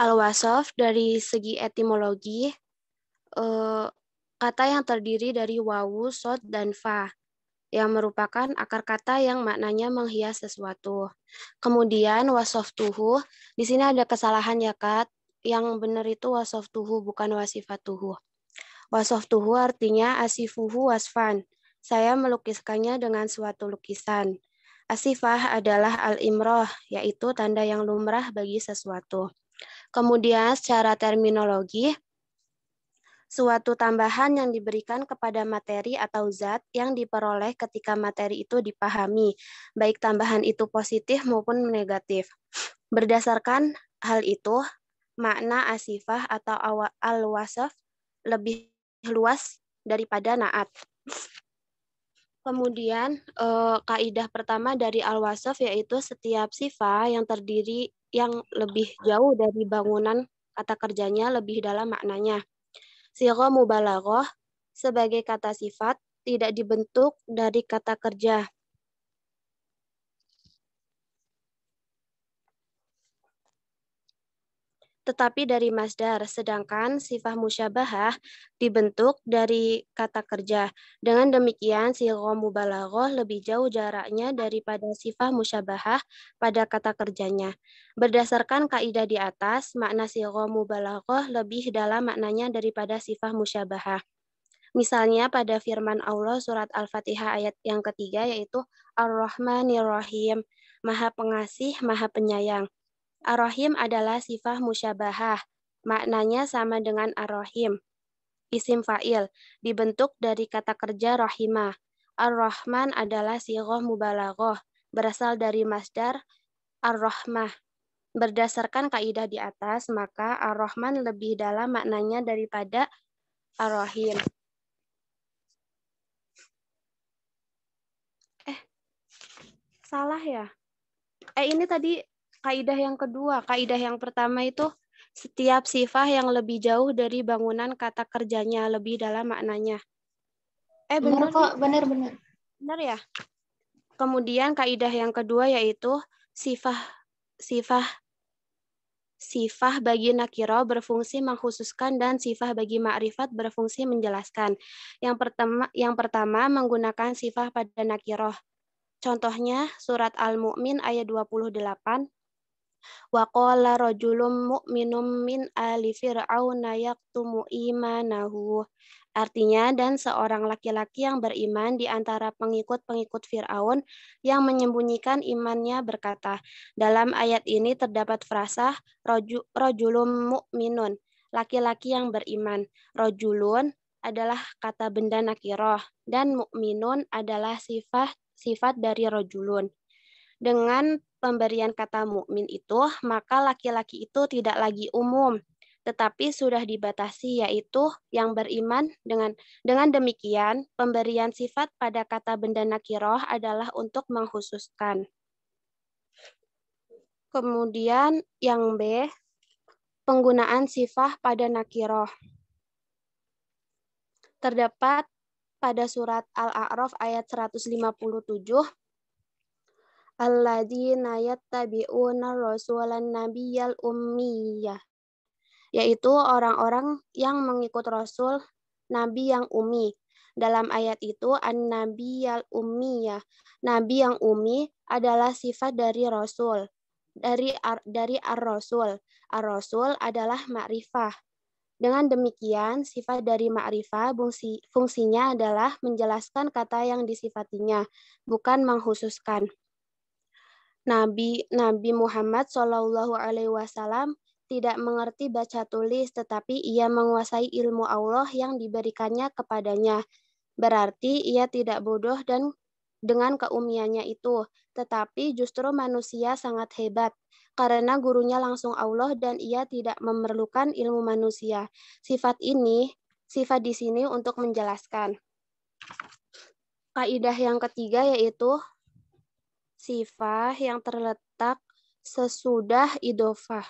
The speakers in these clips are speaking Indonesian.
Al-wasaf dari segi etimologi, kata yang terdiri dari wawu, sod, dan fa, yang merupakan akar kata yang maknanya menghias sesuatu. Kemudian wasoftuhu, di sini ada kesalahan ya Kak, yang benar itu wasoftuhu bukan wasifatuhu. Wasoftuhu artinya asifuhu wasfan, saya melukiskannya dengan suatu lukisan. Asifah adalah al-imroh, yaitu tanda yang lumrah bagi sesuatu. Kemudian secara terminologi, suatu tambahan yang diberikan kepada materi atau zat yang diperoleh ketika materi itu dipahami, baik tambahan itu positif maupun negatif. Berdasarkan hal itu, makna asifah atau al-wasaf lebih luas daripada naat. Kemudian kaidah pertama dari al-wasaf yaitu setiap sifat yang terdiri yang lebih jauh dari bangunan kata kerjanya lebih dalam maknanya. Sigha mubalaghah sebagai kata sifat tidak dibentuk dari kata kerja. Tetapi dari masdar, sedangkan sifat musyabahah dibentuk dari kata kerja. Dengan demikian, sigha mubalaghah lebih jauh jaraknya daripada sifat musyabahah pada kata kerjanya. Berdasarkan kaidah di atas, makna sigha mubalaghah lebih dalam maknanya daripada sifat musyabahah. Misalnya pada firman Allah surat Al-Fatihah ayat yang ketiga yaitu Ar-Rahmanir-Rahim, Maha Pengasih, Maha Penyayang. Ar-Rahim adalah sifat musyabahah. Maknanya sama dengan Ar-Rahim. Isim fa'il dibentuk dari kata kerja rahimah. Ar-Rahman adalah sighah mubalaghah, berasal dari masdar Ar-Rahmah. Berdasarkan kaidah di atas, maka Ar-Rahman lebih dalam maknanya daripada Ar-Rahim. Salah ya? Ini tadi kaidah yang kedua. Kaidah yang pertama itu setiap sifat yang lebih jauh dari bangunan kata kerjanya lebih dalam maknanya. Benar kok, benar. Benar ya? Kemudian kaidah yang kedua yaitu sifat bagi nakiro berfungsi mengkhususkan dan sifat bagi ma'rifat berfungsi menjelaskan. Yang pertama menggunakan sifat pada nakiro. Contohnya surat Al-Mu'min ayat 28. Wa qala rajulun mu'minun min ali fir'auna yaktumu imanahu. Artinya, dan seorang laki-laki yang beriman di antara pengikut-pengikut Fir'aun yang menyembunyikan imannya berkata, dalam ayat ini terdapat frasa rajulun mu'minun, laki-laki yang beriman. Rajulun adalah kata benda nakiroh, dan mu'minun adalah sifat dari rajulun. Dengan pemberian kata mukmin itu, maka laki-laki itu tidak lagi umum, tetapi sudah dibatasi yaitu yang beriman. Dengan demikian, pemberian sifat pada kata benda nakiroh adalah untuk mengkhususkan. Kemudian yang B, penggunaan sifat pada nakiroh. Terdapat pada surat Al-A'raf ayat 157, alladzina yattabi'una rasulan nabiyyal ummiyah, yaitu orang-orang yang mengikut rasul nabi yang ummi. Dalam ayat itu an-nabiyal ummiyah, nabi yang ummi adalah sifat dari rasul, dari ar-rasul. Ar-rasul adalah ma'rifah. Dengan demikian, sifat dari ma'rifah fungsinya adalah menjelaskan kata yang disifatinya, bukan mengkhususkan. Nabi Muhammad SAW tidak mengerti baca tulis, tetapi ia menguasai ilmu Allah yang diberikannya kepadanya. Berarti ia tidak bodoh dan dengan keumiannya itu, tetapi justru manusia sangat hebat, karena gurunya langsung Allah dan ia tidak memerlukan ilmu manusia. Sifat di sini untuk menjelaskan. Kaidah yang ketiga yaitu sifat yang terletak sesudah idofah.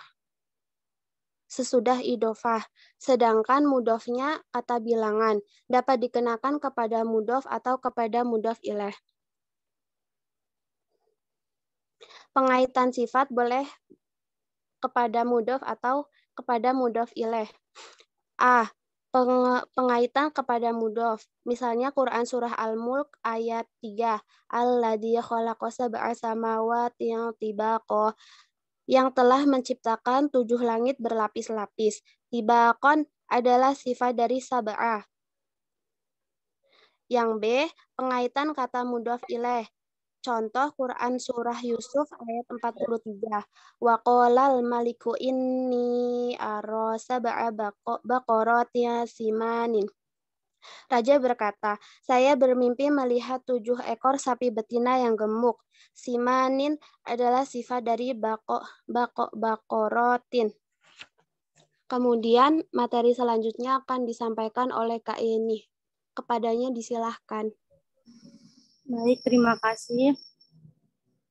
Sedangkan mudofnya kata bilangan dapat dikenakan kepada mudof atau kepada mudof ilaih. Pengaitan sifat boleh kepada mudof atau kepada mudhof ilaih. A. Pengaitan kepada mudhof. Misalnya Quran Surah Al-Mulk ayat 3. Alladzi khalaqa sab'a samawati tibaqa, yang telah menciptakan 7 langit berlapis-lapis. Tibaqan adalah sifat dari sab'ah. Yang B. Pengaitan kata mudhof ilaih. Contoh Quran Surah Yusuf ayat 43. Wa qalal maliku inni ara sab'a baqaratin simanin. Raja berkata, saya bermimpi melihat 7 ekor sapi betina yang gemuk. Simanin adalah sifat dari baqaratin. Kemudian materi selanjutnya akan disampaikan oleh Kak Eni. Kepadanya disilahkan. Baik, terima kasih.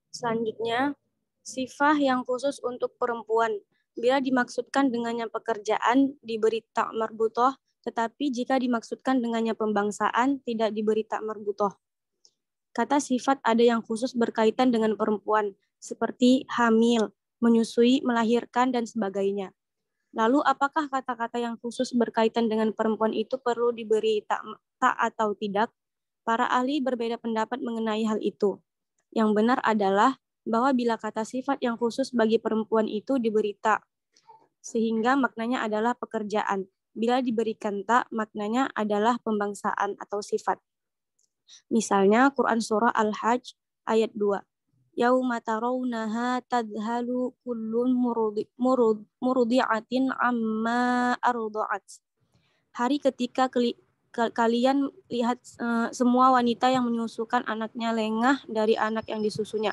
Selanjutnya, sifah yang khusus untuk perempuan. Bila dimaksudkan dengannya pekerjaan, diberi tak marbutoh, tetapi jika dimaksudkan dengannya pembangsaan, tidak diberi tak marbutoh. Kata sifat ada yang khusus berkaitan dengan perempuan, seperti hamil, menyusui, melahirkan, dan sebagainya. Lalu, apakah kata-kata yang khusus berkaitan dengan perempuan itu perlu diberi tak atau tidak? Para ahli berbeda pendapat mengenai hal itu. Yang benar adalah bahwa bila kata sifat yang khusus bagi perempuan itu diberi tak, sehingga maknanya adalah pekerjaan. Bila diberikan tak, maknanya adalah pembangsaan atau sifat. Misalnya Quran Surah Al-Hajj ayat 2. Yauma tarawunaha tadhalu kullun murdi'atin amma arda'at. Hari ketika kalian lihat semua wanita yang menyusukan anaknya lengah dari anak yang disusunya.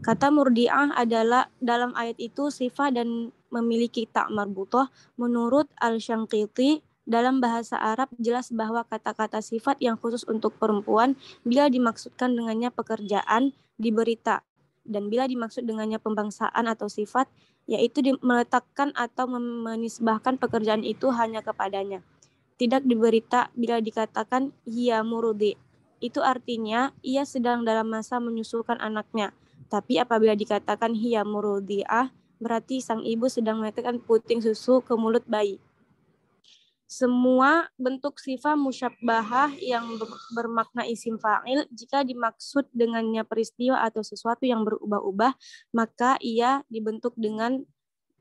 Kata murdi'ah adalah dalam ayat itu sifat dan memiliki tak marbutoh. Menurut Al-Shanqiti, dalam bahasa Arab jelas bahwa kata-kata sifat yang khusus untuk perempuan bila dimaksudkan dengannya pekerjaan diberi tak, dan bila dimaksud dengannya pembangsaan atau sifat yaitu meletakkan atau menisbahkan pekerjaan itu hanya kepadanya. Tidak diberi tak bila dikatakan hiya murdi. Itu artinya ia sedang dalam masa menyusukan anaknya. Tapi apabila dikatakan hiya murdi'ah, berarti sang ibu sedang menetekkan puting susu ke mulut bayi. Semua bentuk sifat musyabbahah yang bermakna isim fa'il, jika dimaksud dengannya peristiwa atau sesuatu yang berubah-ubah, maka ia dibentuk dengan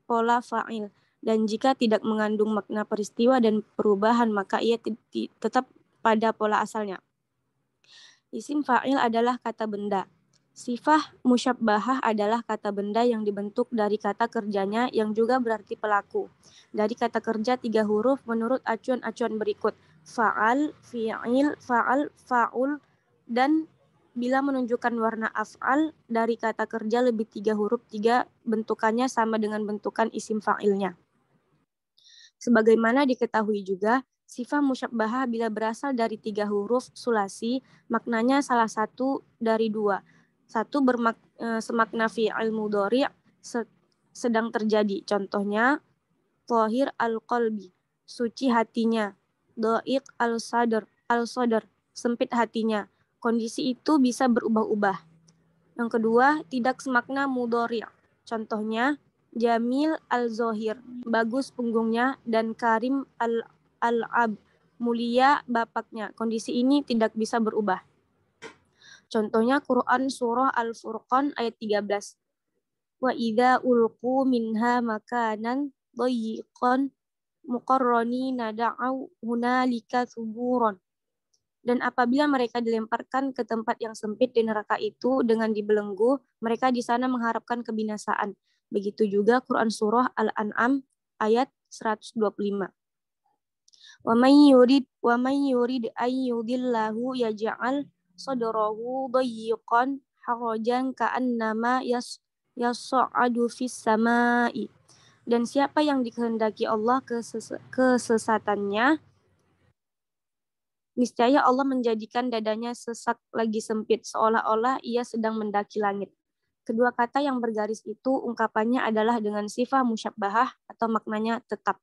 pola fa'il. Dan jika tidak mengandung makna peristiwa dan perubahan, maka ia tetap pada pola asalnya. Isim fa'il adalah kata benda. Sifah musyabbahah adalah kata benda yang dibentuk dari kata kerjanya yang juga berarti pelaku. Dari kata kerja 3 huruf menurut acuan-acuan berikut. Fa'al, fi'il, fa'al, fa'ul, dan bila menunjukkan warna af'al dari kata kerja lebih 3 huruf, 3 bentukannya sama dengan bentukan isim fa'ilnya. Sebagaimana diketahui juga, sifat musyabbahah bila berasal dari 3 huruf sulasi, maknanya salah satu dari 2. Satu semakna fi'il mudhari' sedang terjadi. Contohnya, thahir al-qalbi, suci hatinya. Dha'iq al-sadr, sempit hatinya. Kondisi itu bisa berubah-ubah. Yang kedua, tidak semakna mudhari'. Contohnya, Jamil al-Zohir, bagus punggungnya, dan Karim al-Ab, mulia bapaknya. Kondisi ini tidak bisa berubah. Contohnya Quran Surah Al-Furqan ayat 13. Wa idza ulqu minha makanan dayyiqan muqarranina da'au hunalika thuburan. Dan apabila mereka dilemparkan ke tempat yang sempit di neraka itu dengan dibelenggu, mereka di sana mengharapkan kebinasaan. Begitu juga Quran Surah Al-An'am ayat 125. Wa may yurid ay yudillahu yaj'al sadrahu dayyiqan harajan ka'annama yas'adu fis sama'i. Dan siapa yang dikehendaki Allah kesesatannya, niscaya Allah menjadikan dadanya sesak lagi sempit, seolah-olah ia sedang mendaki langit. Kedua kata yang bergaris itu ungkapannya adalah dengan sifat musyabbahah atau maknanya tetap.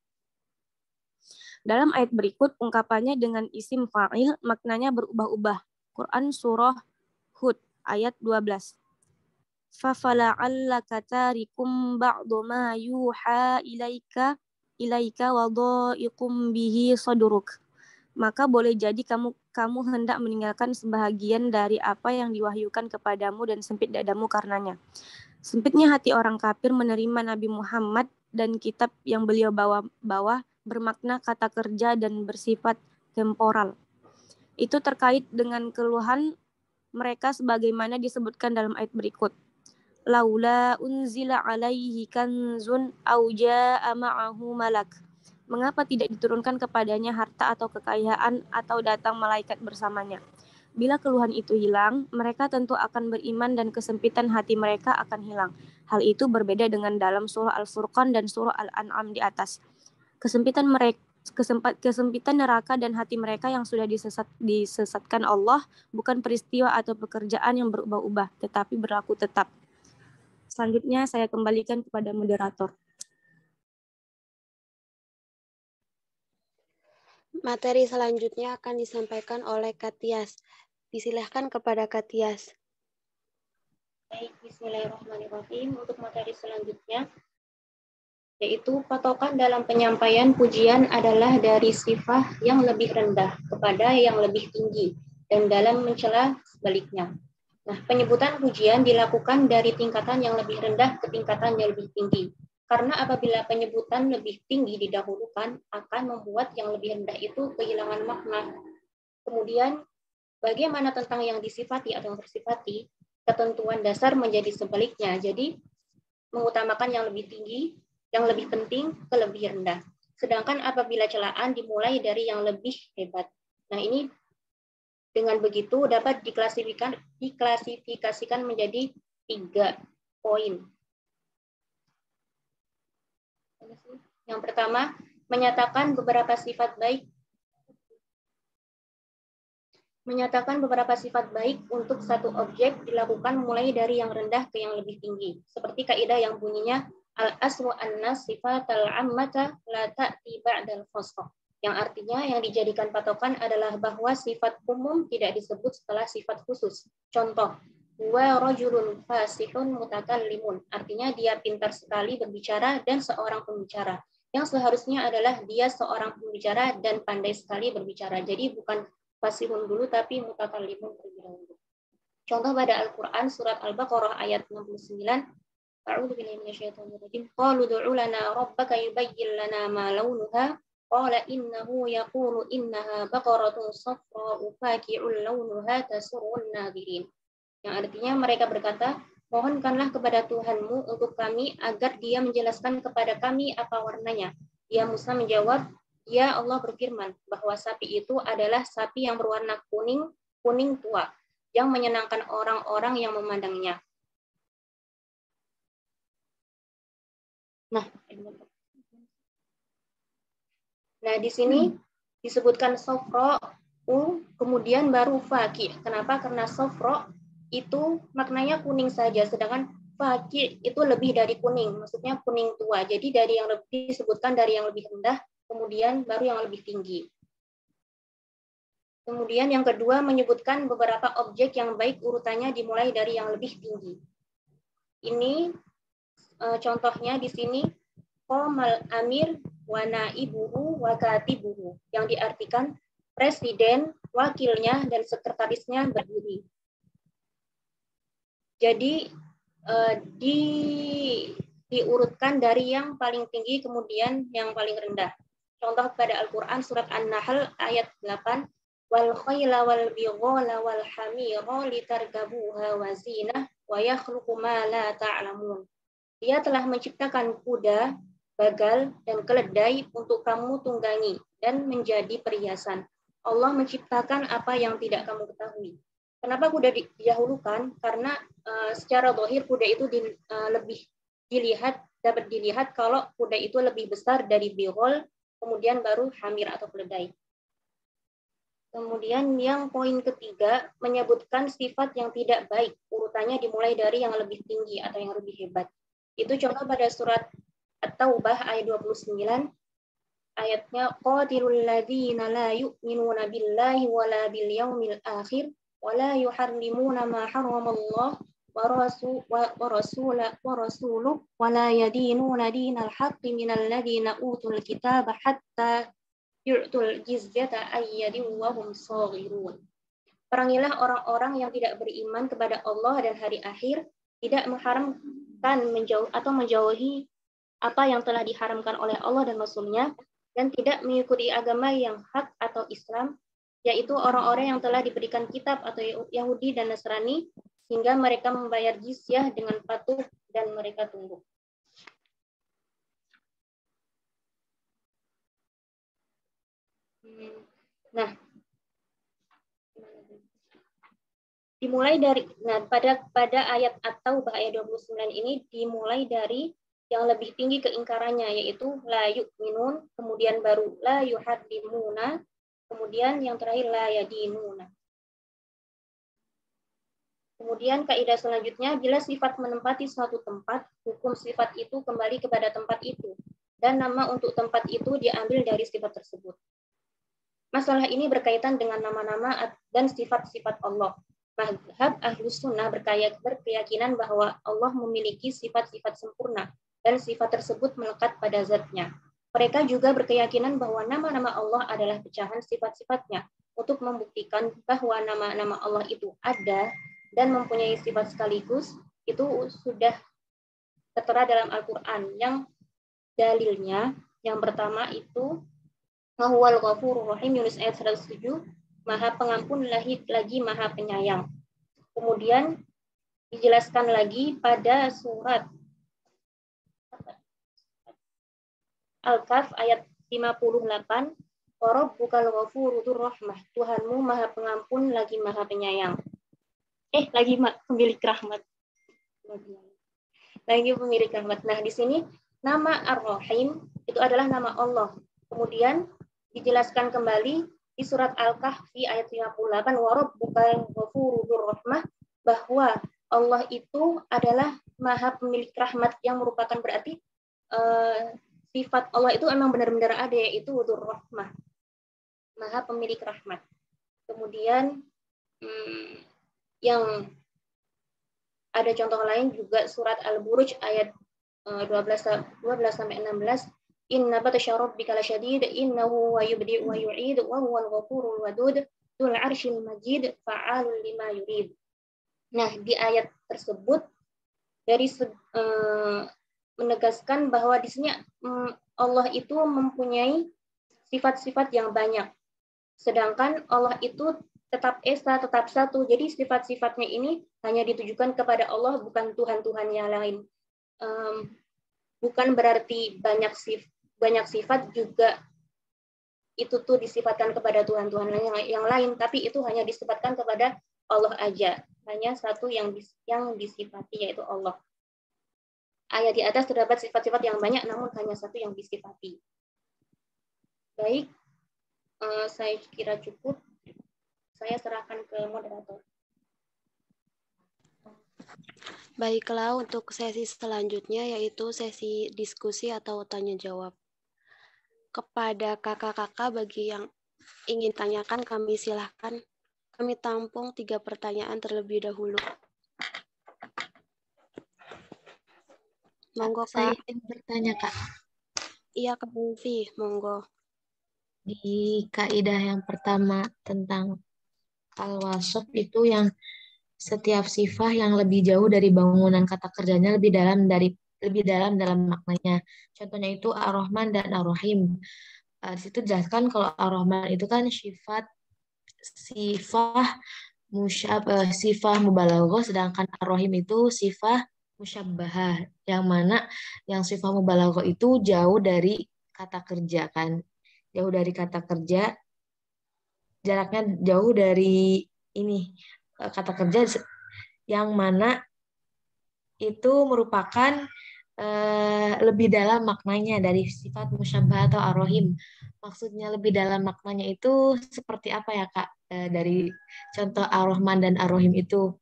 Dalam ayat berikut ungkapannya dengan isim fa'il, maknanya berubah-ubah. Quran Surah Hud ayat 12. فَفَلَعَلَّكَ تَارِكٌ بَعْضَ مَا يُوحَى إِلَيْكَ ilaika wa dha'iqum bihi sadruk. Maka boleh jadi kamu hendak meninggalkan sebahagian dari apa yang diwahyukan kepadamu dan sempit dadamu karenanya. Sempitnya hati orang kafir menerima Nabi Muhammad dan kitab yang beliau bawa bermakna kata kerja dan bersifat temporal. Itu terkait dengan keluhan mereka sebagaimana disebutkan dalam ayat berikut. Laula unzila alaihi kanzun aw jaa ma'ahu malak. Mengapa tidak diturunkan kepadanya harta atau kekayaan atau datang malaikat bersamanya? Bila keluhan itu hilang, mereka tentu akan beriman dan kesempitan hati mereka akan hilang. Hal itu berbeda dengan dalam surah Al-Furqan dan surah Al-An'am di atas. Kesempitan neraka dan hati mereka yang sudah disesatkan Allah bukan peristiwa atau pekerjaan yang berubah-ubah, tetapi berlaku tetap. Selanjutnya saya kembalikan kepada moderator. Materi selanjutnya akan disampaikan oleh Katias. Disilahkan kepada Katias. Baik, bismillahirrahmanirrahim. Untuk materi selanjutnya, yaitu patokan dalam penyampaian pujian adalah dari sifat yang lebih rendah kepada yang lebih tinggi, dan dalam mencela sebaliknya. Nah, penyebutan pujian dilakukan dari tingkatan yang lebih rendah ke tingkatan yang lebih tinggi. Karena apabila penyebutan lebih tinggi didahulukan, akan membuat yang lebih rendah itu kehilangan makna. Kemudian, bagaimana tentang yang disifati atau yang tersifati? Ketentuan dasar menjadi sebaliknya. Jadi, mengutamakan yang lebih tinggi, yang lebih penting ke lebih rendah. Sedangkan apabila celaan dimulai dari yang lebih hebat. Nah, ini dengan begitu dapat diklasifikasikan menjadi 3 poin. Yang pertama, menyatakan beberapa sifat baik untuk satu objek dilakukan mulai dari yang rendah ke yang lebih tinggi. Seperti kaidah yang bunyinya al-aslu an-nas sifatal ammata la ta'ti ba'dal khassa. Yang artinya yang dijadikan patokan adalah bahwa sifat umum tidak disebut setelah sifat khusus. Contoh, wa rajulun fasihun mutakallimun. Artinya dia pintar sekali berbicara dan seorang pembicara. Yang seharusnya adalah dia seorang pembicara dan pandai sekali berbicara. Jadi bukan fasihun dulu tapi mutakallimun terlebih dahulu. Contoh pada Al-Qur'an surat Al-Baqarah ayat 69. A'udzu billahi minasyaitonir rajim. Qalu ud'u lana rabbaka yubayyin lana ma launuha. Qala innahu yaqulu innaha baqaratun safra'u faqi'un launuha tasurrun nadirin. Yang artinya mereka berkata, mohonkanlah kepada Tuhanmu untuk kami agar dia menjelaskan kepada kami apa warnanya. Dia Musa menjawab, ya Allah berfirman bahwa sapi itu adalah sapi yang berwarna kuning tua, yang menyenangkan orang-orang yang memandangnya. Nah di sini disebutkan sofro, kemudian baru faqi. Kenapa? Karena sofro itu maknanya kuning saja, sedangkan faqi itu lebih dari kuning, maksudnya kuning tua. Jadi dari yang lebih disebutkan dari yang lebih rendah, kemudian baru yang lebih tinggi. Kemudian yang kedua menyebutkan beberapa objek yang baik urutannya dimulai dari yang lebih tinggi. Ini contohnya di sini qomal amir wa naibuhu wa katibuhu, yang diartikan presiden, wakilnya dan sekretarisnya berdiri. Jadi diurutkan dari yang paling tinggi kemudian yang paling rendah. Contoh pada Al-Qur'an surat An-Nahl ayat 8, wal khayla wal bighala wal hamira litarkabuha wa zinah wa yakhluqu ma la ta'lamun. Dia telah menciptakan kuda, bagal dan keledai untuk kamu tunggangi dan menjadi perhiasan. Allah menciptakan apa yang tidak kamu ketahui. Kenapa kuda didahulukan? Karena secara zahir kuda itu dapat dilihat kalau kuda itu lebih besar dari bighal, kemudian baru hamir atau keledai. Kemudian yang poin ketiga menyebutkan sifat yang tidak baik, urutannya dimulai dari yang lebih tinggi atau yang lebih hebat. Itu contoh pada surat At-Taubah ayat 29, ayatnya qatilul ladzina la yu'minuna billahi wala bil yaumil akhir wala yuharrimuna ma haramallah ورسوله ولا يدينون دين الحق من الذين أوتوا الكتاب حتى يؤتوا الجزية عن يد وهم صاغرون. Perangilah orang-orang yang tidak beriman kepada Allah dan hari akhir, tidak mengharamkan menjauhi apa yang telah diharamkan oleh Allah dan Rasul-Nya, dan tidak mengikuti agama yang hak atau Islam, yaitu orang-orang yang telah diberikan kitab atau Yahudi dan Nasrani, sehingga mereka membayar jizyah dengan patuh dan mereka tunduk. Nah, dimulai dari pada ayat At-Taubah ayat 29 ini dimulai dari yang lebih tinggi keingkarannya, yaitu la yu'minun, kemudian baru la yuhaddimuna, kemudian yang terakhir la yadinuna. Kemudian kaidah selanjutnya, bila sifat menempati suatu tempat, hukum sifat itu kembali kepada tempat itu, dan nama untuk tempat itu diambil dari sifat tersebut. Masalah ini berkaitan dengan nama-nama dan sifat-sifat Allah. Mazhab Ahlus Sunnah berkeyakinan bahwa Allah memiliki sifat-sifat sempurna, dan sifat tersebut melekat pada zatnya. Mereka juga berkeyakinan bahwa nama-nama Allah adalah pecahan sifat-sifatnya, untuk membuktikan bahwa nama-nama Allah itu ada dan mempunyai sifat sekaligus. Itu sudah tertera dalam Al-Quran, yang dalilnya yang pertama itu Mahuwal Ghafurur Rahim, Yunus ayat 107, Maha Pengampun lagi Maha Penyayang. Kemudian dijelaskan lagi pada surat Al-Kahf ayat 58, Warabbukal Ghafurur Rahmah, Tuhanmu Maha Pengampun lagi Maha Penyayang. Lagi pemilik rahmat. Lagi pemilik rahmat. Nah, di sini nama Ar-Rahim itu adalah nama Allah. Kemudian dijelaskan kembali di surat Al-Kahfi ayat 58, Warabbukal Ghafurur Rahmah, bahwa Allah itu adalah Maha Pemilik Rahmat, yang merupakan berarti sifat Allah itu memang benar-benar ada, yaitu Dzur Rahmah, Maha Pemilik Rahmat. Kemudian yang ada contoh lain juga surat Al-Buruj ayat 12-16, Inna batasya rabbika lasyadid, innahu wa yubdi wa yu'id, wa huwal ghafurul wadud, dzul arsyil majid, fa'alul lima yurid. Nah, di ayat tersebut dari menegaskan bahwa di sini Allah itu mempunyai sifat-sifat yang banyak. Sedangkan Allah itu tetap esa, tetap satu. Jadi sifat-sifatnya ini hanya ditujukan kepada Allah, bukan Tuhan-Tuhan yang lain. Bukan berarti banyak sifat juga itu tuh disifatkan kepada Tuhan-Tuhan yang lain, tapi itu hanya disifatkan kepada Allah aja. Hanya satu yang disifati, yaitu Allah. Ayat di atas terdapat sifat-sifat yang banyak, namun hanya satu yang disifati. Baik, saya kira cukup. Saya serahkan ke moderator. Baiklah, untuk sesi selanjutnya yaitu sesi diskusi atau tanya jawab. Kepada kakak-kakak bagi yang ingin tanyakan, kami silahkan. Kami tampung 3 pertanyaan terlebih dahulu. Monggo, Kak. Saya ingin bertanya, Kak. Iya, Kak Ulfi, monggo. Di kaidah yang pertama tentang al-wasf itu yang setiap sifat yang lebih jauh dari bangunan kata kerjanya lebih dalam dalam maknanya. Contohnya itu Ar-Rahman dan Ar-Rahim. Di situ jelaskan kalau Ar-Rahman itu kan sifat sifat mubalaghah, sedangkan Ar-Rahim itu sifat musyabbahah, yang mana yang sifat mubalaghah itu jauh dari kata kerja kan. Jauh dari kata kerja, jaraknya jauh dari ini kata kerja, yang mana itu merupakan lebih dalam maknanya dari sifat musyabbah atau ar-rahim. Maksudnya lebih dalam maknanya itu seperti apa ya, Kak? Dari contoh ar-Rahman dan ar-Rahim itu.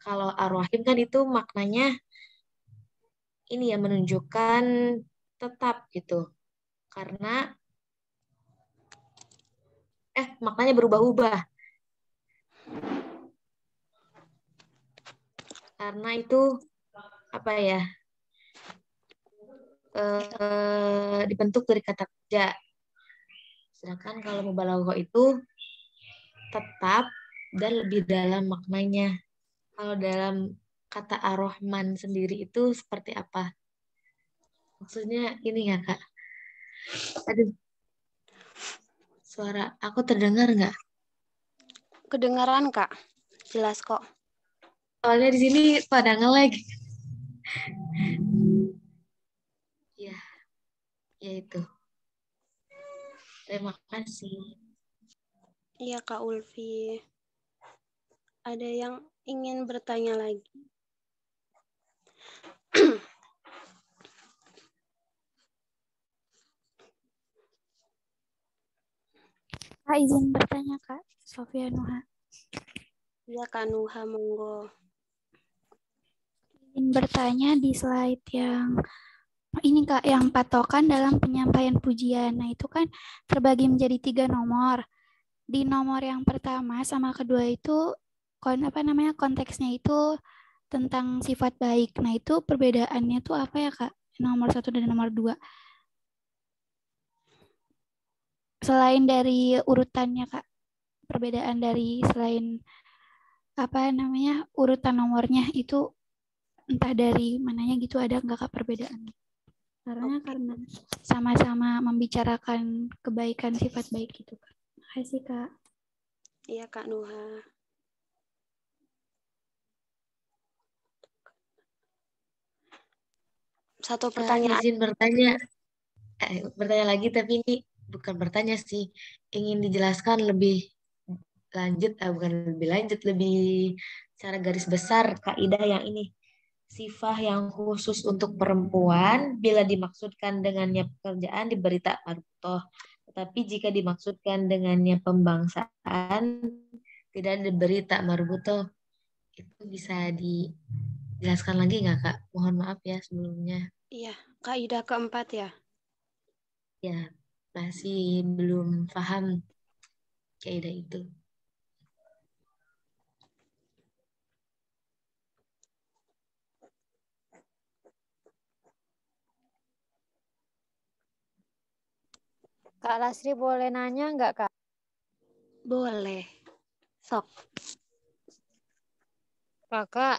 Kalau ar-Rahim kan itu maknanya ini ya, menunjukkan tetap gitu. Karena maknanya berubah-ubah. Karena itu apa ya? Dibentuk dari kata kerja. Sedangkan kalau mubalaghah itu tetap dan lebih dalam maknanya. Kalau dalam kata ar-Rahman sendiri itu seperti apa? Maksudnya ini ya, Kak. Aduh, suara aku terdengar nggak? Kedengaran, Kak. Jelas kok. Soalnya di sini pada nge-lag. Ya, ya itu. Terima kasih. Iya, Kak Ulfi. Ada yang ingin bertanya lagi? Kak, izin bertanya, Kak. Sofia Nuha. Iya, Kak Nuha, monggo. Izin bertanya di slide yang ini, Kak, yang patokan dalam penyampaian pujian. Nah, itu kan terbagi menjadi 3 nomor. Di nomor yang pertama sama kedua itu konteksnya itu tentang sifat baik. Nah, itu perbedaannya tuh apa ya, Kak? Nomor 1 dan nomor 2. Selain dari urutannya, Kak. Perbedaan dari selain urutan nomornya itu entah dari mananya gitu, ada nggak, Kak, perbedaan? Karena sama-sama membicarakan kebaikan sifat baik gitu, Kak. Makasih, Kak. Iya, Kak Nuha. Satu Kak, pertanyaan. izin bertanya lagi, tapi ini bukan bertanya sih. Ingin dijelaskan lebih lanjut, bukan lebih lanjut, lebih secara garis besar kaidah yang ini. Sifah yang khusus untuk perempuan bila dimaksudkan dengannya pekerjaan diberi tak marbutoh. Tetapi jika dimaksudkan dengannya pembangsaan tidak diberi tak marbutoh. Itu bisa dijelaskan lagi nggak, Kak? Mohon maaf ya sebelumnya. Iya, kaidah keempat ya. Ya, masih belum paham kaidah itu. Kak Lasri boleh nanya nggak, Kak? Boleh. Sok. Kakak,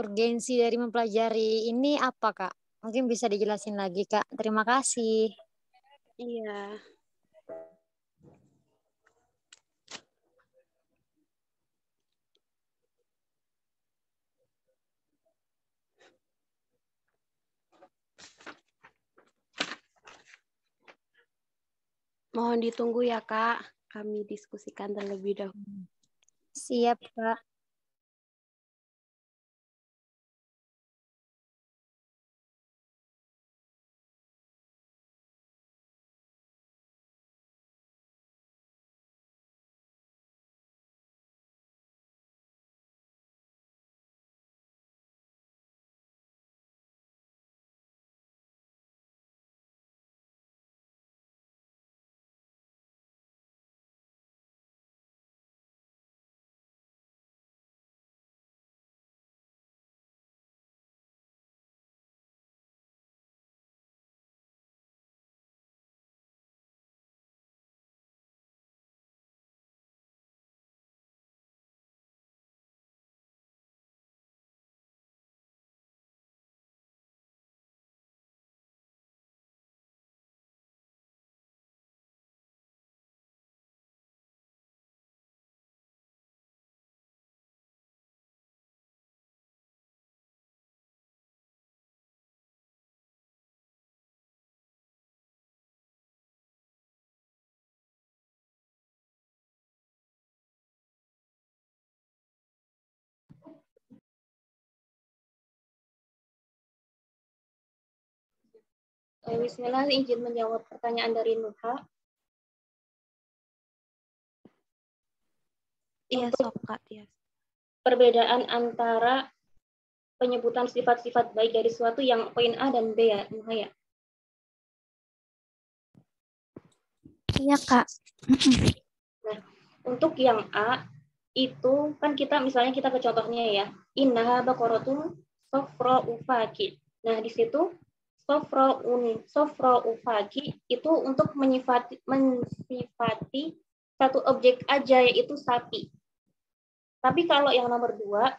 urgensi dari mempelajari ini apa, Kak? Mungkin bisa dijelasin lagi, Kak. Terima kasih. Iya. Mohon ditunggu ya, Kak. Kami diskusikan terlebih dahulu. Siap, Kak. Bismillah, izin menjawab pertanyaan dari Nuha. Iya, Untuk sok, Kak. Ya. perbedaan antara penyebutan sifat-sifat baik dari suatu yang poin A dan B ya, Nuha ya. Iya, Kak. Nah, untuk yang A, itu kan misalnya kita ke contohnya ya, innaha baqaratun safra'u faqih. Nah, di situ safra'u faqih itu untuk mensifati satu objek aja, yaitu sapi. Tapi kalau yang nomor 2,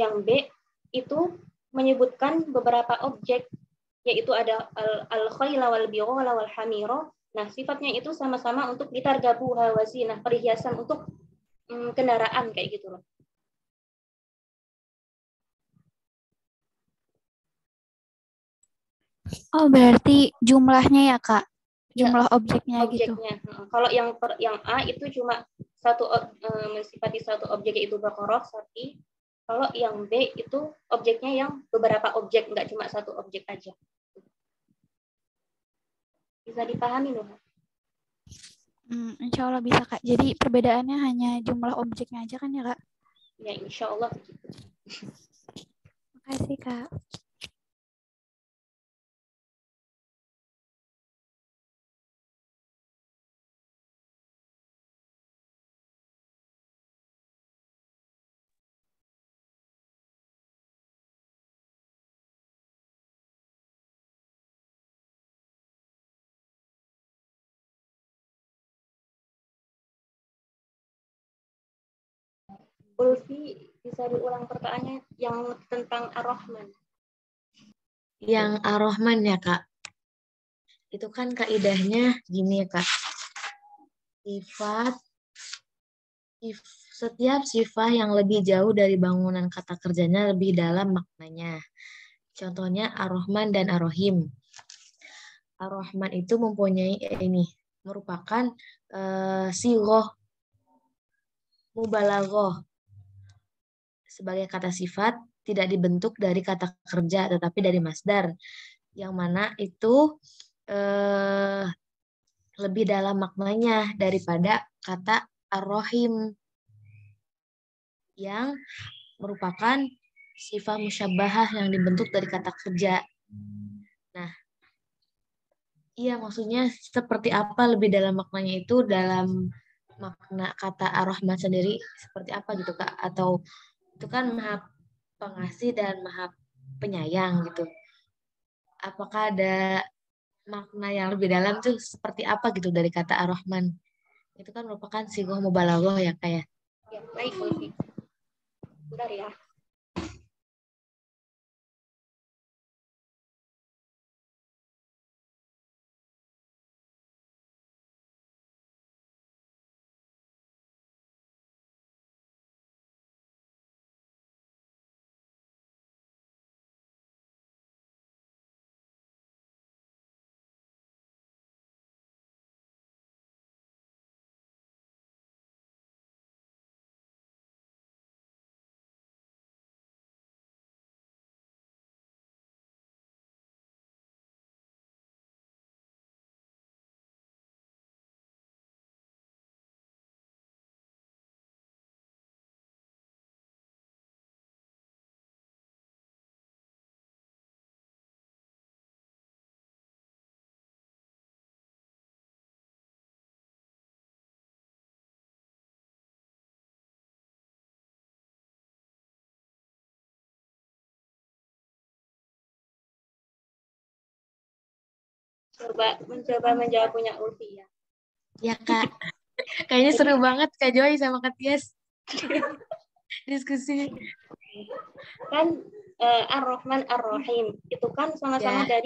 yang B, itu menyebutkan beberapa objek, yaitu ada al-khayla wal bighala wal hamira. Nah, sifatnya itu sama-sama untuk litargabuha wa zinah, perhiasan untuk kendaraan kayak gitu loh. Oh, berarti jumlahnya ya, Kak? Jumlah objeknya gitu. Kalau yang A itu cuma mensifati satu objek, yaitu baqarah, sapi. Kalau yang B itu objeknya yang beberapa objek, nggak cuma satu objek aja. Bisa dipahami loh? Insya Allah bisa, Kak. Jadi perbedaannya hanya jumlah objeknya aja kan ya, Kak? Ya, insya Allah begitu. Makasih, Kak. Ulfi, bisa diulang pertanyaannya yang tentang Ar-Rahman. Yang Ar-Rahman ya, Kak. Itu kan kaidahnya gini ya, Kak. Setiap sifat yang lebih jauh dari bangunan kata kerjanya lebih dalam maknanya. Contohnya Ar-Rahman dan Ar-Rahim. Ar-Rahman itu merupakan sighah mubalaghah sebagai kata sifat, tidak dibentuk dari kata kerja tetapi dari masdar, yang mana itu lebih dalam maknanya daripada kata Ar-Rahim yang merupakan sifat musyabbahah yang dibentuk dari kata kerja. Nah, iya, maksudnya seperti apa lebih dalam maknanya itu dalam makna kata Ar-Rahman sendiri seperti apa gitu, Kak? Atau itu kan Maha Pengasih dan Maha Penyayang gitu. Apakah ada makna yang lebih dalam tuh seperti apa gitu dari kata Ar-Rahman? Itu kan merupakan sighah mubalaghah ya, Kak ya? Ya, baik, Ulfi. Bentar ya. Mencoba menjawab punya Ulfi ya. Ya, Kak. Kayaknya seru banget Kak Joy sama Kak Tias diskusi. Kan Ar-Rahman Ar-Rahim itu kan sama-sama Ya.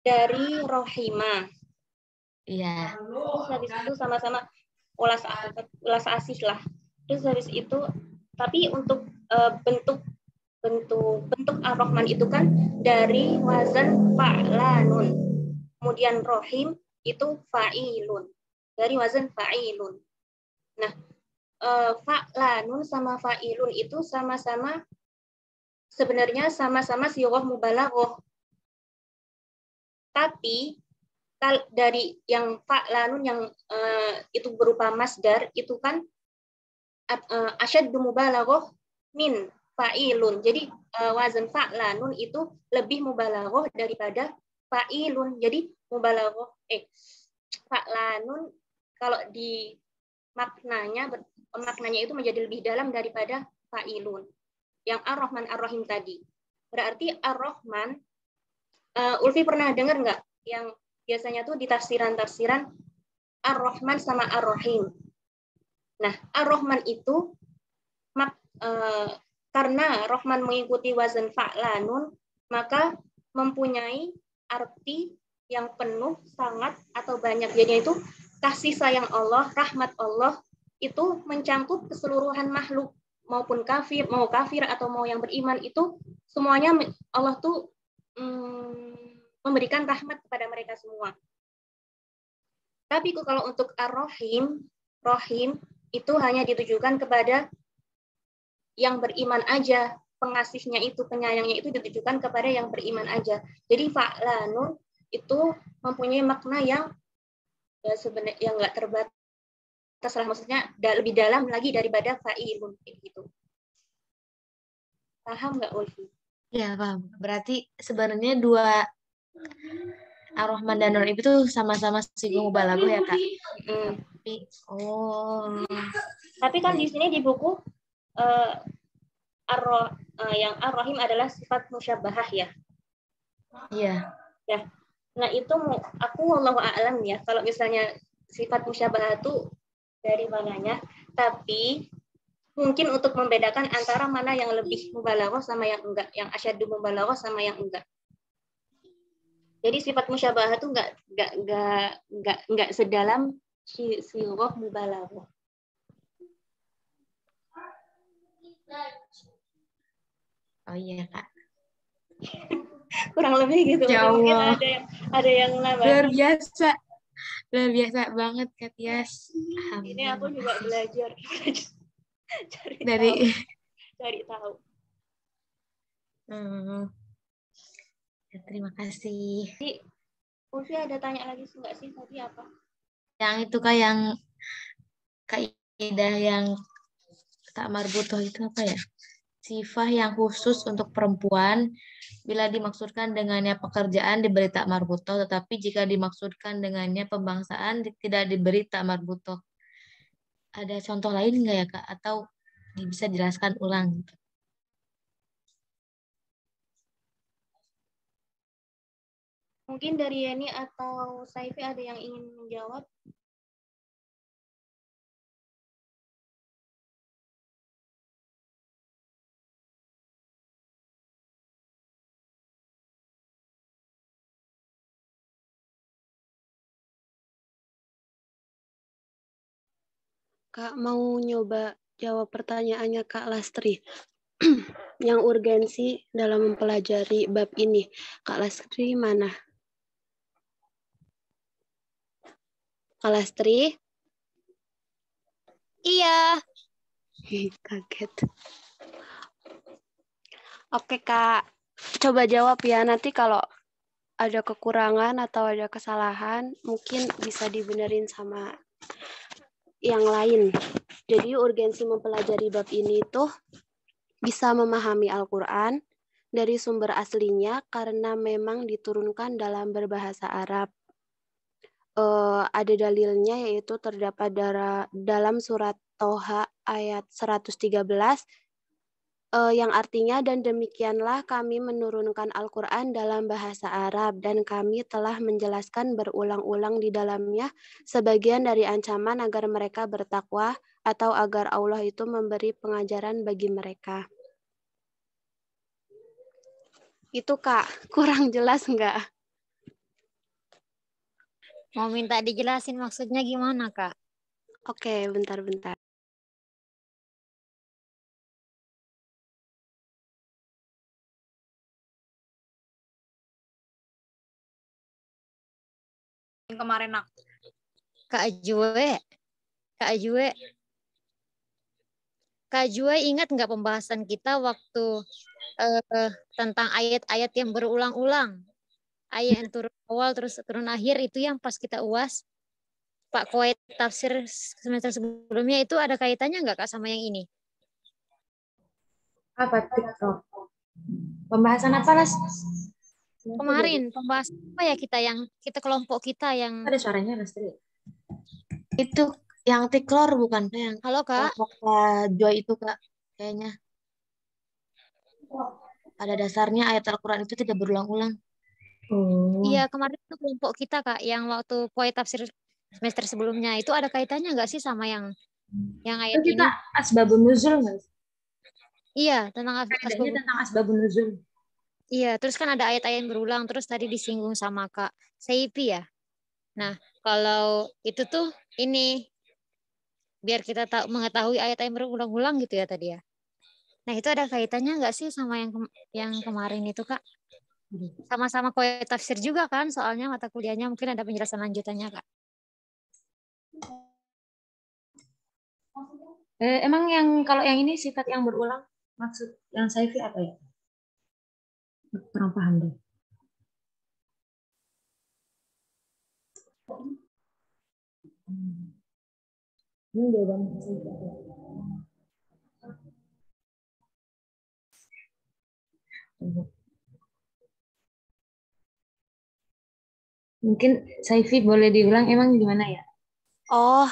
dari Rohimah. Iya. Terus habis itu sama-sama ulas asih lah. Terus habis itu, tapi untuk bentuk Ar-Rahman itu kan dari wazan fa'lanun. Kemudian Rohim itu fa'ilun. Dari wazan fa'ilun. Nah, fa'lanun sama fa'ilun itu sebenarnya sama-sama sighah mubalaghah. Tapi dari yang fa'lanun yang itu berupa masdar itu kan asyaddu mubalaghah min fa'ilun. Jadi wazan fa'lanun itu lebih mubalaghah daripada fa'ilun. Jadi fa'lanun kalau di maknanya maknanya itu menjadi lebih dalam daripada fa'ilun. Yang Ar-Rahman Ar-Rahim tadi. Berarti Ar-Rahman, Ulfi pernah dengar nggak yang biasanya tuh di tafsiran-tafsiran Ar-Rahman sama Ar-Rahim. Nah, Ar-Rahman itu karena Rahman mengikuti wazan fa'lanun, maka mempunyai arti yang penuh, sangat, atau banyak. Jadi itu kasih sayang Allah, rahmat Allah, itu mencangkup keseluruhan makhluk, maupun kafir, mau kafir atau mau yang beriman, itu semuanya Allah tuh memberikan rahmat kepada mereka semua. Tapi kalau untuk Ar-Rahim, Rahim itu hanya ditujukan kepada yang beriman aja. Pengasihnya itu, penyayangnya itu ditujukan kepada yang beriman aja. Jadi fa'lanun itu mempunyai makna yang ya sebenarnya yang nggak terbatas lah, maksudnya lebih dalam lagi daripada fa'ilun gitu. Paham nggak, Ulfi? Ya, paham. Berarti sebenarnya dua Ar-Rahman dan Ar-Rahim itu sama-sama sigung mubalaghah ya, Kak? Tapi kan di sini di buku yang Ar-Rahim adalah sifat musyabbahah ya. Iya. Ya. Nah, itu aku wallahu a'lam ya. Kalau misalnya sifat musyabbahah itu dari mananya, tapi mungkin untuk membedakan antara mana yang lebih mubalaghah sama yang enggak, yang asyaddu mubalaghah sama yang enggak. Jadi sifat musyabbahah itu enggak sedalam sighah mubalaghah. Oh iya, Kak. Kurang lebih gitu. Ya Mungkin Allah. ada yang nambahin. Luar biasa banget, Kak Tias. Ini aku juga belajar cari tahu. Ya, terima kasih. Jadi, Ulfi ada tanya lagi nggak sih tadi apa? Yang itu Kak, yang kaidah yang tak marbutoh itu apa ya? Sifah yang khusus untuk perempuan bila dimaksudkan dengannya pekerjaan diberi tak marbutoh, tetapi jika dimaksudkan dengannya pembangsaan tidak diberi tak marbutoh. Ada contoh lain nggak ya, Kak? Atau bisa jelaskan ulang? Mungkin dari Yani atau Saifi ada yang ingin menjawab? Kak, mau nyoba jawab pertanyaannya Kak Lastri. Yang urgensi dalam mempelajari bab ini. Kak Lastri mana? Kak Lastri? Iya. Kaget. Oke, Kak. Coba jawab ya. Nanti kalau ada kekurangan atau ada kesalahan, mungkin bisa dibenerin sama yang lain. Jadi urgensi mempelajari bab ini tuh bisa memahami Al-Quran dari sumber aslinya karena memang diturunkan dalam berbahasa Arab. Ada dalilnya yaitu terdapat dalam surat Toha ayat 113 yang artinya, dan demikianlah kami menurunkan Al-Quran dalam bahasa Arab dan kami telah menjelaskan berulang-ulang di dalamnya sebagian dari ancaman agar mereka bertakwa atau agar Allah itu memberi pengajaran bagi mereka. Itu Kak, kurang jelas enggak? Mau minta dijelasin maksudnya gimana, Kak? Oke, bentar-bentar. Kemarin aku. Kak Jue ingat nggak pembahasan kita waktu tentang ayat-ayat yang berulang-ulang? Ayat yang turun awal terus turun akhir itu yang pas kita UAS. Pak Koet tafsir semester sebelumnya itu ada kaitannya nggak Kak sama yang ini? Apa tuh? Pembahasan apa, Las? Kemarin pembahasan apa ya kita kelompok kita yang ada suaranya, Lastri. Itu Yang tiklor bukan Kak? Yang Halo Kak. Kak Joy itu Kak, kayaknya. Pada dasarnya ayat Al-Quran itu tidak berulang-ulang. Iya, kemarin itu kelompok kita Kak, yang waktu poin tafsir semester sebelumnya itu ada kaitannya nggak sih sama yang Itu ayat kita ini? asbabun nuzul nggak sih? Iya, tentang Kaidahnya asbabun. tentang asbabun nuzul. Iya, terus kan ada ayat-ayat yang berulang, terus tadi disinggung sama Kak Seipi ya. Nah, kalau itu tuh ini biar kita mengetahui ayat-ayat yang berulang-ulang gitu ya tadi ya. Nah, itu ada kaitannya nggak sih sama yang kemarin itu Kak? Sama-sama koya tafsir juga kan, soalnya mata kuliahnya mungkin ada penjelasan lanjutannya Kak. Emang yang kalau yang ini sifat yang berulang, maksud yang Saifi apa ya? Kurang paham deh. Ini jawaban Saifi apa ya? Mungkin Saifi boleh diulang emang gimana ya? Oh,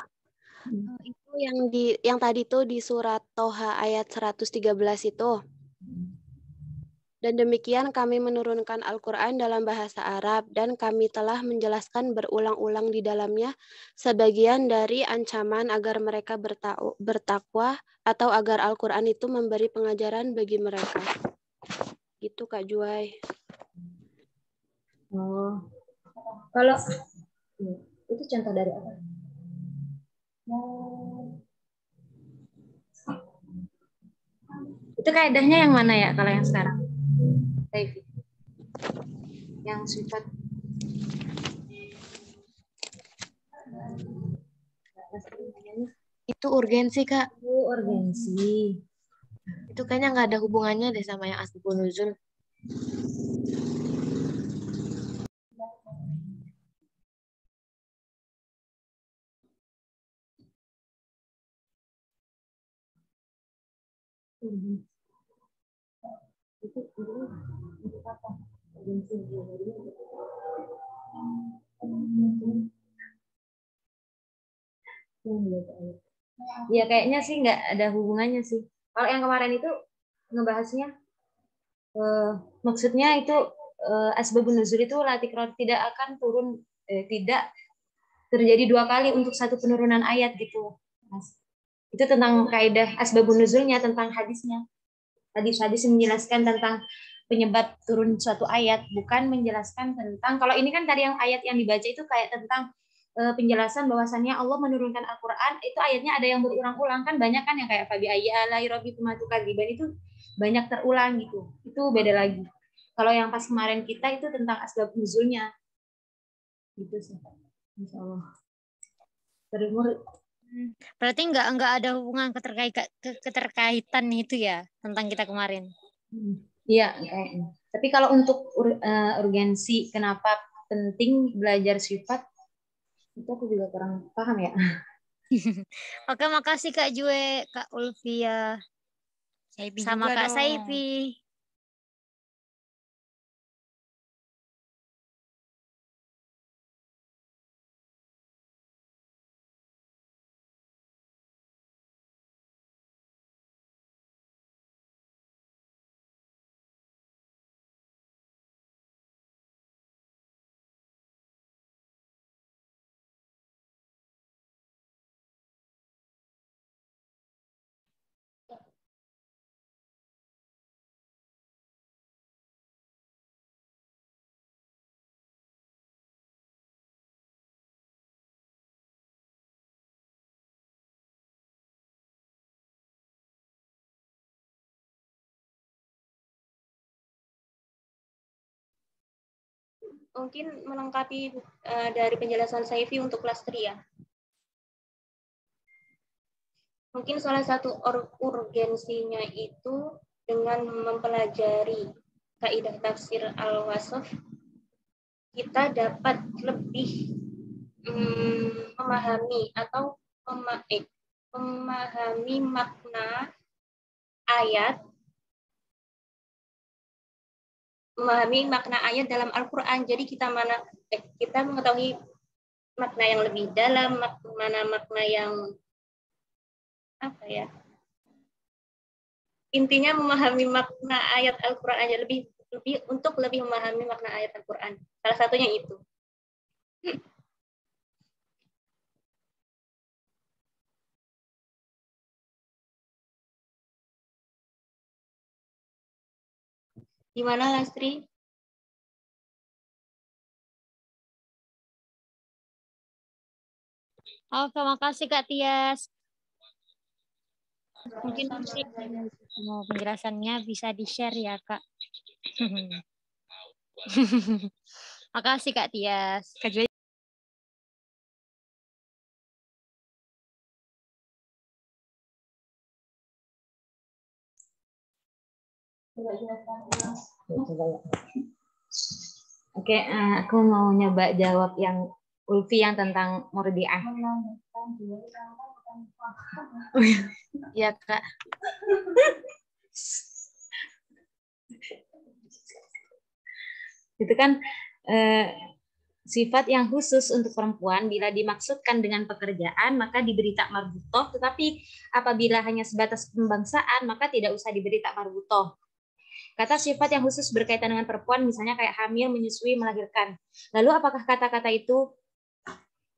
itu yang tadi tuh di surat Toha ayat 113 itu. Dan demikian kami menurunkan Al-Quran dalam bahasa Arab dan kami telah menjelaskan berulang-ulang di dalamnya sebagian dari ancaman agar mereka bertakwa atau agar Al-Quran itu memberi pengajaran bagi mereka. Gitu Kak Juwai. Oh, kalau itu contoh dari apa? Itu kaidahnya yang mana ya kalau yang sekarang? Saifi. Yang sifat itu urgensi Kak. Urgensi. Itu kayaknya nggak ada hubungannya deh sama yang asbabun nuzul. Ya kayaknya sih nggak ada hubungannya sih. Kalau yang kemarin itu ngebahasnya maksudnya itu asbabun nuzul itu latikror tidak akan turun tidak terjadi dua kali untuk satu penurunan ayat gitu. Mas. Itu tentang kaidah asbabun nuzulnya, tentang hadisnya. Hadis-hadis menjelaskan tentang penyebab turun suatu ayat, bukan menjelaskan tentang, kalau ini kan tadi yang ayat yang dibaca itu kayak tentang penjelasan bahwasannya Allah menurunkan Al-Quran, itu ayatnya ada yang berulang-ulang, kan banyak kan yang kayak Fabi ayya alai rabbikum tukadziban itu banyak terulang gitu. Itu beda lagi. Kalau yang pas kemarin kita itu tentang asbab nuzulnya. Gitu sih. Insya Allah. Berarti nggak ada hubungan keterkaitan itu ya tentang kita kemarin. Iya, kayaknya. Tapi kalau untuk urgensi kenapa penting belajar sifat itu aku juga kurang paham ya. Oke, makasih Kak Jue, Kak Ulfia, sama Kak Saifi. Mungkin melengkapi dari penjelasan Saifi untuk kelas 3 ya. Mungkin salah satu urgensinya itu dengan mempelajari kaidah tafsir al-wasaf, kita dapat lebih memahami atau memahami makna ayat, memahami makna ayat dalam Al-Quran. Jadi kita mengetahui makna yang lebih dalam, mana makna yang apa ya? Intinya memahami makna ayat Al-Qur'an aja, lebih untuk lebih memahami makna ayat Al-Qur'an. Salah satunya itu. Gimana, Lastri? Oh, terima kasih Kak Tias. Mungkin nanti mau penjelasannya bisa di-share ya, Kak. Makasih Kak Tias. Kak Joy. Oke, aku mau nyoba jawab yang Ulfi yang tentang murdiah. Ya, Kak. Itu kan sifat yang khusus untuk perempuan bila dimaksudkan dengan pekerjaan maka diberi tak marbutoh, tetapi apabila hanya sebatas pembangsaan maka tidak usah diberi tak marbutoh. Kata sifat yang khusus berkaitan dengan perempuan misalnya kayak hamil, menyusui, melahirkan. Lalu apakah kata-kata itu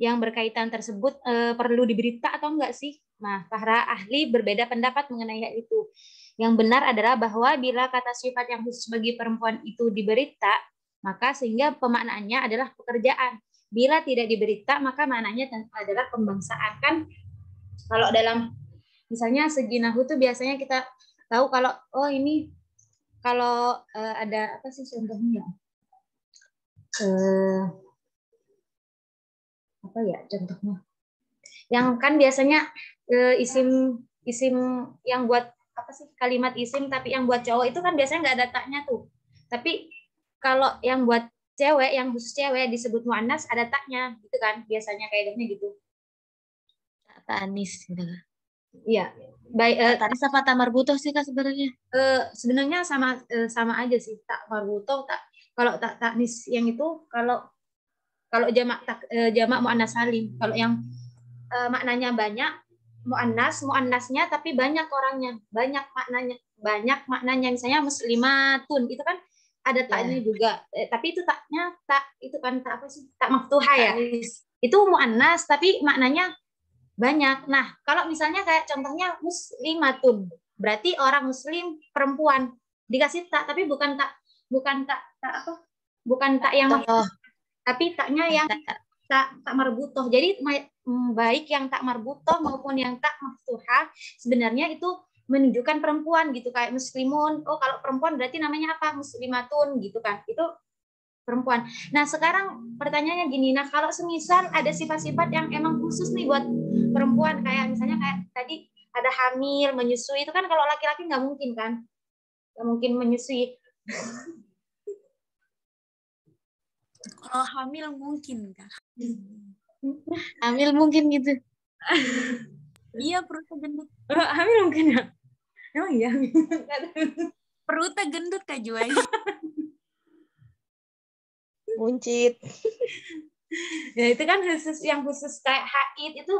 yang berkaitan tersebut perlu diberi tak atau enggak sih? Nah, para ahli berbeda pendapat mengenai hal itu. Yang benar adalah bahwa bila kata sifat yang khusus bagi perempuan itu diberi tak, maka sehingga pemaknaannya adalah pekerjaan. Bila tidak diberi tak, maka maknanya adalah pembangsaan. Kan kalau dalam misalnya segi nahwu itu biasanya kita tahu kalau oh ini kalau ada apa sih contohnya? Apa ya contohnya? Yang kan biasanya isim yang buat apa sih kalimat isim tapi yang buat cowok itu kan biasanya nggak ada taknya tuh. Tapi kalau yang buat cewek, yang khusus cewek disebut muannas ada taknya gitu kan biasanya kaidahnya gitu. Tanis gitu. Iya. Baik, tanis apa tak marbutoh sih Kak sebenarnya? Sebenarnya sama aja sih tak marbutoh tak. Kalau tak tanis yang itu kalau jamak muannas salim. Kalau yang maknanya banyak muannasnya tapi banyak orangnya, banyak maknanya misalnya muslimatun itu kan ada taknya juga. Tapi itu taknya tak itu kan tak apa sih? Tak maftuhah ya. Itu muannas tapi maknanya banyak. Nah, kalau misalnya kayak contohnya muslimatun, berarti orang muslim perempuan dikasih tak tapi bukan tak apa? Bukan tak yang tapi taknya yang tak marbutoh. Jadi baik yang tak marbutoh maupun yang tak maftuhah sebenarnya itu menunjukkan perempuan gitu kayak muslimun. Oh, kalau perempuan berarti namanya apa? Muslimatun gitu kan. Itu perempuan. Nah, sekarang pertanyaannya gini. Nah, kalau semisal ada sifat-sifat yang emang khusus nih buat perempuan kayak misalnya kayak tadi ada hamil, menyusui itu kan kalau laki-laki nggak mungkin kan? Nggak mungkin menyusui. Kalau hamil mungkin Kak. Hamil mungkin gitu. Iya perutnya gendut. Hamil mungkin ya? Emang iya? Perutnya gendut Kak Juai. Buncit. Ya itu kan yang khusus kayak haid itu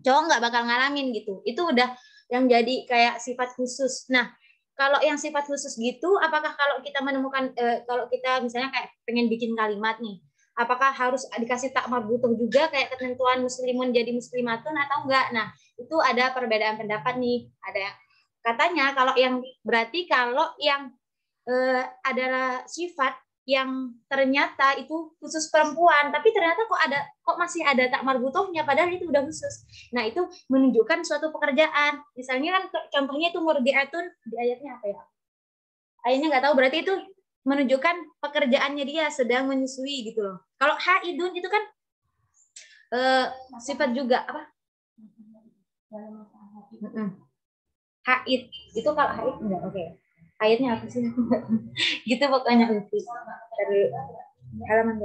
cowok nggak bakal ngalamin gitu. Itu udah yang jadi kayak sifat khusus. Nah, kalau yang sifat khusus gitu, apakah kalau kita menemukan kalau kita misalnya kayak pengen bikin kalimat nih, apakah harus dikasih tak marbutoh juga kayak ketentuan muslimun jadi muslimatun atau enggak? Nah, itu ada perbedaan pendapat nih. Ada katanya kalau yang berarti kalau yang adalah sifat yang ternyata itu khusus perempuan, tapi ternyata kok masih ada tak marbutohnya padahal itu udah khusus. Nah, itu menunjukkan suatu pekerjaan. Misalnya kan contohnya itu murdiatun di ayatnya apa ya? Ayatnya nggak tahu, berarti itu menunjukkan pekerjaannya dia sedang menyusui gitu loh. Kalau haidun itu kan sifat juga apa? Haid itu kalau haid enggak oke. Airnya apa sih? Gitu pokoknya dari halaman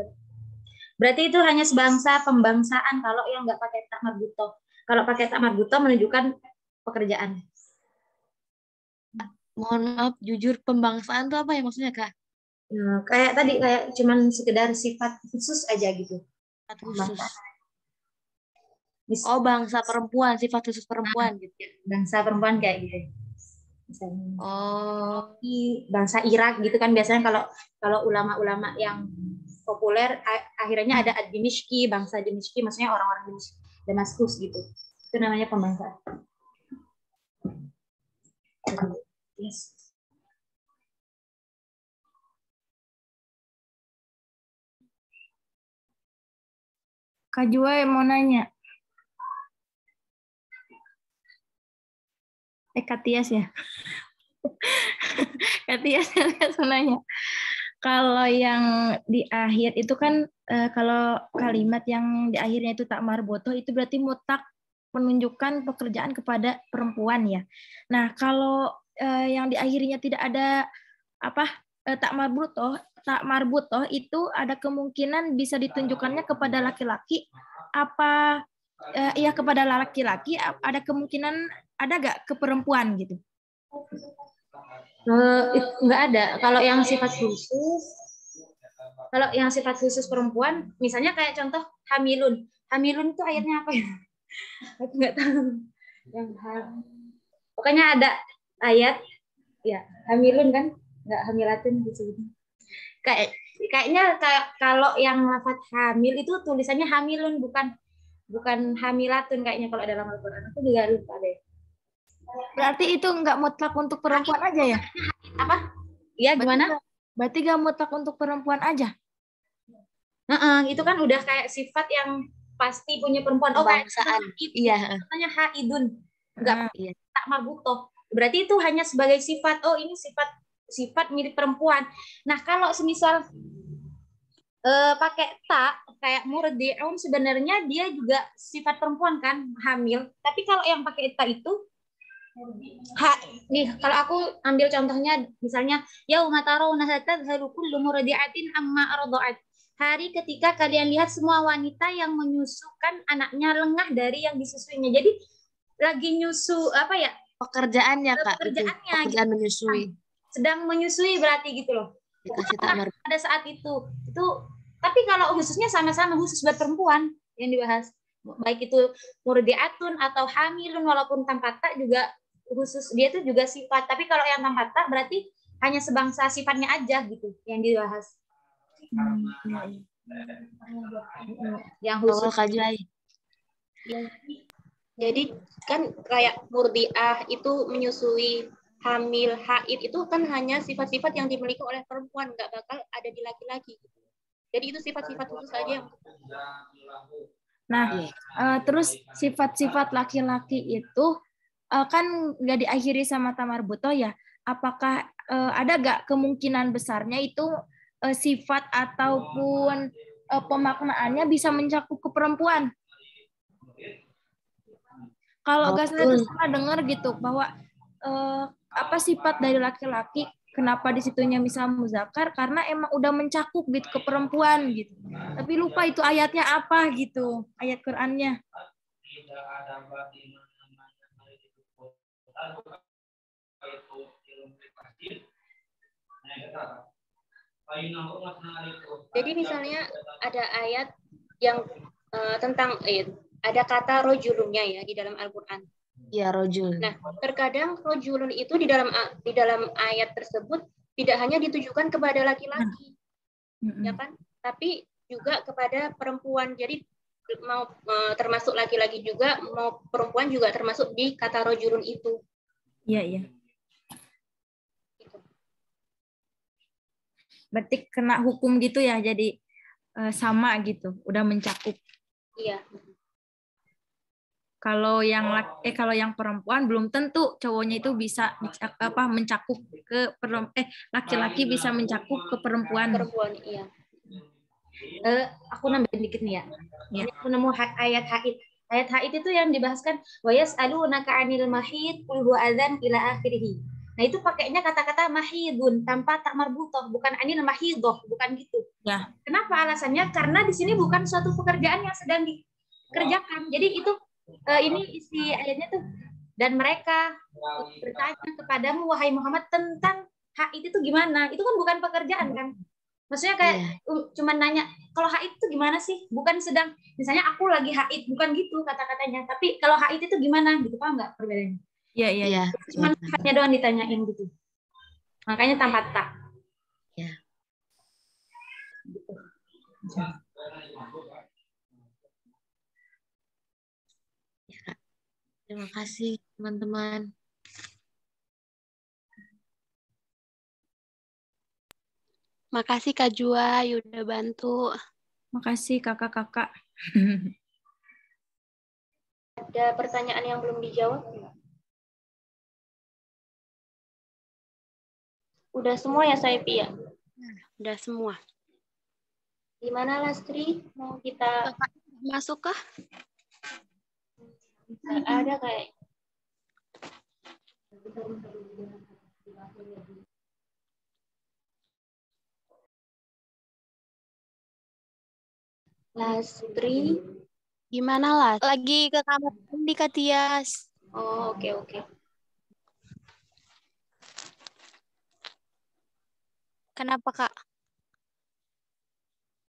berarti itu hanya sebangsa pembangsaan kalau yang nggak pakai tak marbutoh. Kalau pakai tak marbutoh menunjukkan pekerjaan. Mohon maaf, jujur pembangsaan itu apa ya maksudnya Kak? Nah, kayak tadi kayak cuman sekedar sifat khusus aja gitu. Sifat khusus. Mis- Oh, bangsa perempuan, sifat khusus perempuan gitu. Bangsa perempuan kayak gitu. Misalnya Oh, bangsa Irak gitu kan biasanya kalau ulama-ulama yang populer akhirnya ada ad-Dimishki, bangsa Dimishki, maksudnya orang-orang Damaskus gitu. Itu namanya pembangsa. Yes. Kak Juai mau nanya. Kak Tias ya. Kak Tias mau nanya. Kalau yang di akhir itu kan kalau kalimat yang di akhirnya itu tak marboto itu berarti mutlak menunjukkan pekerjaan kepada perempuan ya. Nah, kalau yang di akhirnya tidak ada apa tak marbutoh itu ada kemungkinan bisa ditunjukkannya kepada laki-laki apa ya kepada laki-laki ada kemungkinan ada gak ke perempuan gitu? Nggak ada. Kalau yang sifat khusus perempuan, misalnya kayak contoh hamilun. Hamilun itu ayatnya apa ya? Aku nggak tahu. Pokoknya ada ayat ya hamilun kan, nggak hamilatun gitu. Kayaknya kalau yang lafaz hamil itu tulisannya hamilun bukan hamilatun kayaknya kalau dalam Al-Qur'an. Aku juga lupa deh. Berarti itu nggak mutlak untuk perempuan aja ya? Apa? Iya gimana? Berarti nggak mutlak untuk perempuan aja? Itu kan udah kayak sifat yang pasti punya perempuan. Oh, kayak iya. Katanya haidun. Enggak, Iya. tak marbutoh. Berarti itu hanya sebagai sifat. Oh, ini sifat milik perempuan. Nah, kalau semisal pakai tak kayak murdi'un sebenarnya dia juga sifat perempuan kan, hamil. Tapi kalau yang pakai tak itu nih kalau aku ambil contohnya misalnya yauma tarawna tadhhalu kullu murdi'atin amma arda'at. Hari ketika kalian lihat semua wanita yang menyusukan anaknya lengah dari yang disusuinya. Jadi lagi nyusu apa ya? Pekerjaannya Kak, pekerjaan gitu. Menyusui. Sedang menyusui berarti gitu loh. Dikasih tak Pada saat itu tapi kalau khususnya sama-sama khusus buat perempuan yang dibahas. Baik itu murdi'atun atau hamilun walaupun tanpa tak juga khusus dia itu juga sifat. Tapi kalau yang tanpa tak berarti hanya sebangsa sifatnya aja gitu yang dibahas. Yang khusus jadi kan kayak murdiah itu menyusui, hamil, haid itu kan hanya sifat-sifat yang dimiliki oleh perempuan, nggak bakal ada di laki-laki. Jadi itu sifat-sifat khusus aja. Nah, terus sifat-sifat laki-laki itu kan nggak diakhiri sama tamar buto ya. Apakah ada nggak kemungkinan besarnya itu sifat ataupun pemaknaannya bisa mencakup ke perempuan? Kalau Gasna itu pernah dengar gitu bahwa apa sifat dari laki-laki kenapa disitunya misal muzakkar karena emang udah mencakup gitu ke perempuan gitu. Tapi lupa itu ayatnya apa gitu, ayat Qur'annya. Jadi misalnya ada ayat yang tentang ada kata rojulunnya ya di dalam Al-Qur'an. Iya, rojul. Nah, terkadang rojulun itu di dalam ayat tersebut tidak hanya ditujukan kepada laki-laki, ya kan? Tapi juga kepada perempuan. Jadi mau termasuk laki-laki juga, mau perempuan juga termasuk di kata rojulun itu. Iya, iya. Berarti kena hukum gitu ya, jadi sama gitu, udah mencakup. Iya. Kalau yang perempuan belum tentu cowoknya itu bisa mencakup ke laki-laki bisa mencakup ke perempuan. Perempuan, iya. Aku nambahin dikit nih ya. Ini aku nemu ayat haid. Ayat haid itu yang dibahaskan wa yas'alunaka 'anil mahid qul huwa adzan ila akhirih. Nah, itu pakainya kata-kata mahidun tanpa tak marbutoh, bukan anil mahidoh, bukan gitu. Ya. Kenapa alasannya? Karena di sini bukan suatu pekerjaan yang sedang dikerjakan. Jadi itu ini isi ayatnya tuh, dan mereka bertanya kepadamu wahai Muhammad tentang haid itu gimana? Itu kan bukan pekerjaan kan? Maksudnya kayak Iya. cuman nanya, kalau haid itu gimana sih? Bukan sedang, misalnya aku lagi haid, bukan gitu kata-katanya. Tapi kalau haid itu gimana? Gitu, paham nggak perbedaannya? Iya. Iya. Cuman hanya doang ditanyain gitu. Makanya tanpa tak. Ya. Ya, Kak. Terima kasih teman-teman. Makasih Kak Jua, udah bantu. Makasih kakak-kakak. Ada pertanyaan yang belum dijawab? Udah semua ya, Saifi ya? Udah semua. Gimana Lastri? Mau kita Masuk kah? ada kayak Lastri? Gimana lah? Lagi ke kamar mandi Kak Tias. Oh, oke. Kenapa Kak?